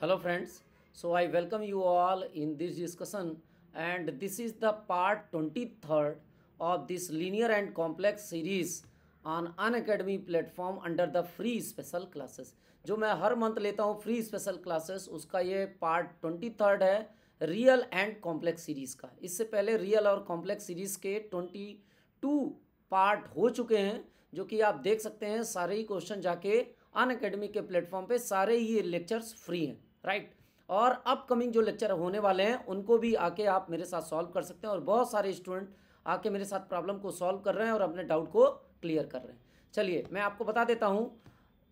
Hello friends, so I welcome you all in this discussion and this is the part 23rd of this linear and complex series on Unacademy platform under the free special classes। जो मैं हर month लेता हूँ free special classes, उसका ये part 23rd है real and complex series का। इससे पहले रियल और कॉम्प्लेक्स सीरीज़ के 22 पार्ट हो चुके हैं, जो कि आप देख सकते हैं। सारे ही क्वेश्चन जाके अनअकैडमी के प्लेटफॉर्म पे सारे ही लेक्चर्स फ्री हैं, राइट। और अपकमिंग जो लेक्चर होने वाले हैं उनको भी आके आप मेरे साथ सॉल्व कर सकते हैं, और बहुत सारे स्टूडेंट आके मेरे साथ प्रॉब्लम को सॉल्व कर रहे हैं और अपने डाउट को क्लियर कर रहे हैं। चलिए मैं आपको बता देता हूँ,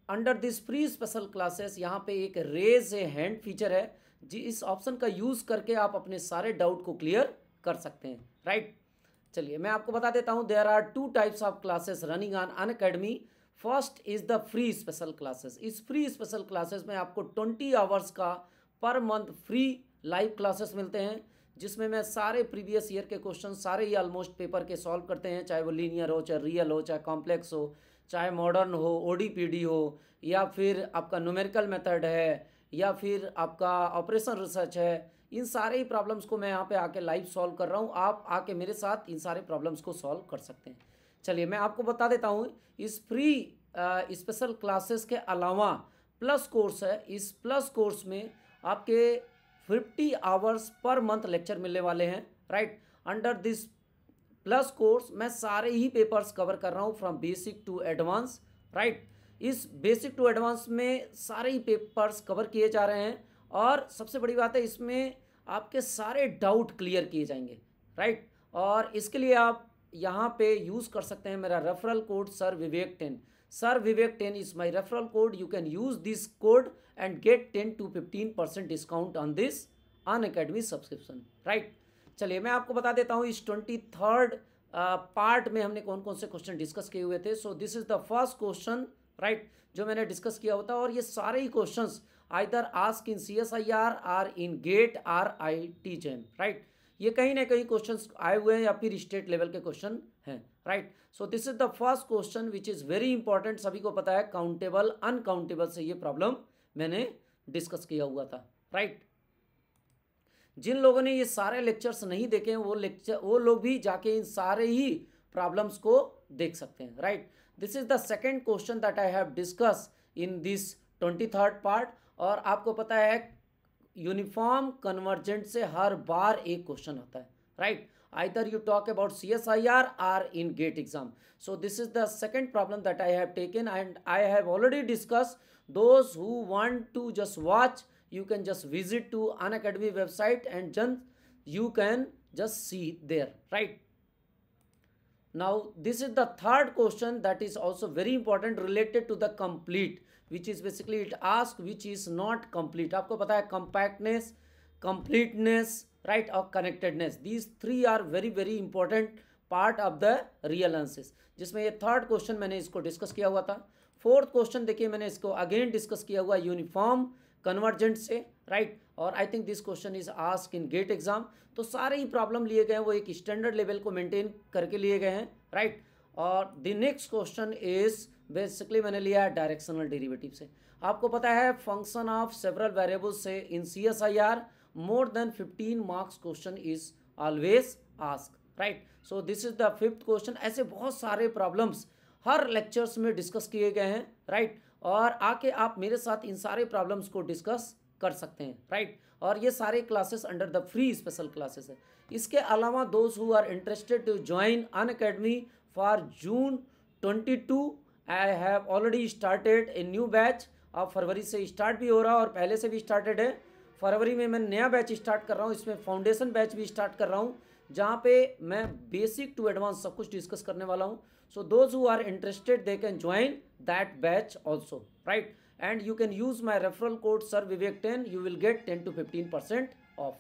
under this free special classes यहाँ पे एक रेज ए हैंड फीचर है, जी इस ऑप्शन का यूज़ करके आप अपने सारे डाउट को क्लियर कर सकते हैं, राइट। चलिए मैं आपको बता देता हूँ, there are 2 types of classes running on Unacademy. First is the free special classes. इस फ्री स्पेशल क्लासेस में आपको 20 आवर्स का per month free live classes मिलते हैं, जिसमें मैं सारे प्रीवियस ईयर के क्वेश्चन सारे ही ऑलमोस्ट पेपर के सॉल्व करते हैं, चाहे वो लीनियर हो, चाहे रियल हो, चाहे कॉम्प्लेक्स हो, चाहे मॉडर्न हो, ओडीपीडी हो, या फिर आपका न्यूमेरिकल मेथड है, या फिर आपका ऑपरेशन रिसर्च है। इन सारे ही प्रॉब्लम्स को मैं यहाँ पे आके लाइव सॉल्व कर रहा हूँ। आप आके मेरे साथ इन सारे प्रॉब्लम्स को सॉल्व कर सकते हैं। चलिए मैं आपको बता देता हूँ, इस फ्री स्पेशल क्लासेस के अलावा प्लस कोर्स है। इस प्लस कोर्स में आपके 50 आवर्स पर मंथ लेक्चर मिलने वाले हैं, right. Under this plus course मैं सारे ही पेपर्स कवर कर रहा हूँ from basic to advance, right. इस बेसिक टू एडवांस में सारे ही पेपर्स कवर किए जा रहे हैं, और सबसे बड़ी बात है इसमें आपके सारे डाउट क्लियर किए जाएंगे, राइट। और इसके लिए आप यहाँ पे यूज़ कर सकते हैं मेरा referral code sir Vivek 10। Sir Vivek 10 is my referral code. You can use this code and get 10 to 15% discount on this Unacademy subscription, right. चलिए मैं आपको बता देता हूँ, इस 23rd पार्ट में हमने कौन कौन से क्वेश्चन डिस्कस किए हुए थे। So this is the first question, right, जो मैंने डिस्कस किया होता है। और ये सारे ही questions either ask in CSIR और इन गेट और IIT JAM, राइट। ये कहीं ना कहीं क्वेश्चंस आए हुए हैं या फिर स्टेट लेवल के क्वेश्चन हैं, right. So this is the first question which is very important. सभी को पता है काउंटेबल अनकाउंटेबल से ये प्रॉब्लम मैंने डिस्कस किया हुआ था, राइट। जिन लोगों ने ये सारे लेक्चर्स नहीं देखे हैं वो लोग भी जाके इन सारे ही प्रॉब्लम्स को देख सकते हैं, right. This is the second question that I have discuss in this 23rd part. और आपको पता है यूनिफॉर्म कन्वर्जेंट से हर बार एक क्वेश्चन आता है, right. Either you talk about CSIR or in GATE exam. So this is the second problem that I have taken, and I have already discussed. Those who want to just watch, you can just visit to Unacademy website and then you can just see there, right. Now this is the third question that is also very important, related to the complete, which is basically it asks which is not complete. आपको पता है compactness, completeness, right, और connectedness, these three are very very important part of the real analysis, जिसमें ये third question मैंने इसको discuss किया हुआ था। फोर्थ क्वेश्चन देखिए मैंने इसको अगेन डिस्कस किया हुआ यूनिफॉर्म कन्वर्जेंट से, राइट। और I think this question is ask in GATE exam. तो सारे ही प्रॉब्लम लिए गए हैं वो एक स्टैंडर्ड लेवल को मेंटेन करके लिए गए हैं, राइट। और the next question is basically मैंने लिया है डायरेक्शनल डेरिवेटिव से। आपको पता है फंक्शन ऑफ सेवरल वेरिएबल्स से इन CSIR more than 15 marks question is always ask, right. So this is the fifth question. ऐसे बहुत सारे प्रॉब्लम्स हर लेक्चर्स में डिस्कस किए गए हैं, राइट। और आके आप मेरे साथ इन सारे प्रॉब्लम्स को डिस्कस कर सकते हैं, राइट। और ये सारे classes under the free special classes है। इसके अलावा those who are interested to join Unacademy for June 22, I have already started a new batch. अब फरवरी से स्टार्ट भी हो रहा है और पहले से भी स्टार्टेड है। फरवरी में मैं नया बैच स्टार्ट कर रहा हूँ, इसमें फाउंडेशन बैच भी स्टार्ट कर रहा हूँ, जहाँ पे मैं बेसिक टू एडवांस सब कुछ डिस्कस करने वाला हूँ। So those who are interested they can join that batch also, right. And you can use my referral code sir Vivek 10, you will get 10 to 15% of.